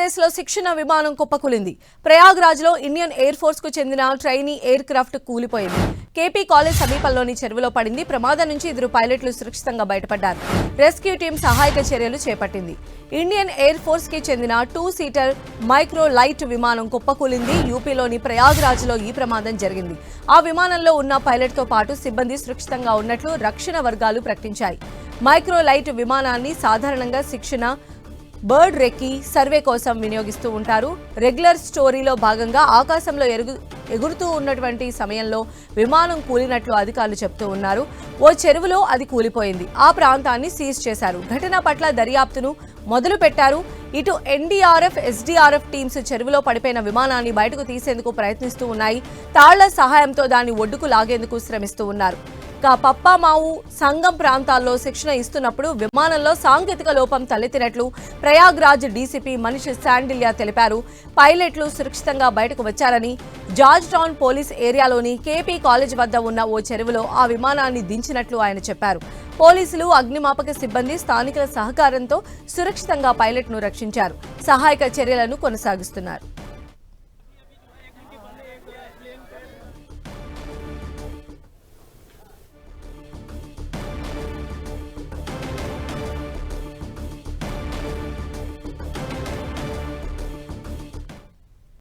ఉత్తరప్రదేశ్లో శిక్షణ విమానం కుప్పకూలింది. ప్రయాగ్రాజ్లో ఇండియన్ ఎయిర్ ఫోర్స్కు చెందిన ట్రైనీ ఎయిర్ క్రాఫ్ట్ కూలిపోయింది. కేపీ కాలేజ్ సమీపంలోని చెరువులో పడింది. ప్రమాదం నుంచి ఇద్దరు పైలట్లు సురక్షితంగా బయటపడ్డారు. రెస్క్యూ టీం సహాయక చర్యలు చేపట్టింది. ఇండియన్ ఎయిర్ ఫోర్స్ కి చెందిన 2-సీటర్ మైక్రో లైట్ విమానం కుప్పకూలింది. యూపీలోని ప్రయాగ్రాజ్లో ఈ ప్రమాదం జరిగింది. ఆ విమానంలో ఉన్న పైలట్తో పాటు సిబ్బంది సురక్షితంగా ఉన్నట్లు రక్షణ వర్గాలు ప్రకటించాయి. మైక్రో లైట్ విమానాన్ని సాధారణంగా శిక్షణ, బర్డ్ రెక్కీ సర్వే కోసం వినియోగిస్తూ ఉంటారు. రెగ్యులర్ స్టోరీలో భాగంగా ఆకాశంలో ఎగురుతూ ఉన్నటువంటి సమయంలో విమానం కూలినట్లు అధికారులు చెబుతూ ఉన్నారు. ఓ చెరువులో అది కూలిపోయింది. ఆ ప్రాంతాన్ని సీజ్ చేశారు. ఘటన పట్ల దర్యాప్తును మొదలు పెట్టారు. ఇటు ఎన్డీఆర్ఎఫ్, ఎస్డీఆర్ఎఫ్ టీమ్స్ చెరువులో పడిపోయిన విమానాన్ని బయటకు తీసేందుకు ప్రయత్నిస్తూ ఉన్నాయి. తాళ్ల సహాయంతో దాన్ని ఒడ్డుకు లాగేందుకు శ్రమిస్తూ ఉన్నారు. పప్పామావు సంగం ప్రాంతాల్లో శిక్షణ ఇస్తున్నప్పుడు విమానంలో సాంకేతిక లోపం తలెత్తినట్లు ప్రయాగ్రాజ్ డీసీపీ మనీష్ శాండిల్యా తెలిపారు. పైలట్లు సురక్షితంగా బయటకు వచ్చారని, జార్జ్ టౌన్ పోలీస్ ఏరియాలోని కేపీ కాలేజ్ వద్ద ఉన్న ఓ చెరువులో ఆ విమానాన్ని దించినట్లు ఆయన చెప్పారు. పోలీసులు, అగ్నిమాపక సిబ్బంది స్థానికుల సహకారంతో సురక్షితంగా పైలట్ను రక్షించారు. సహాయక చర్యలను కొనసాగిస్తున్నారు.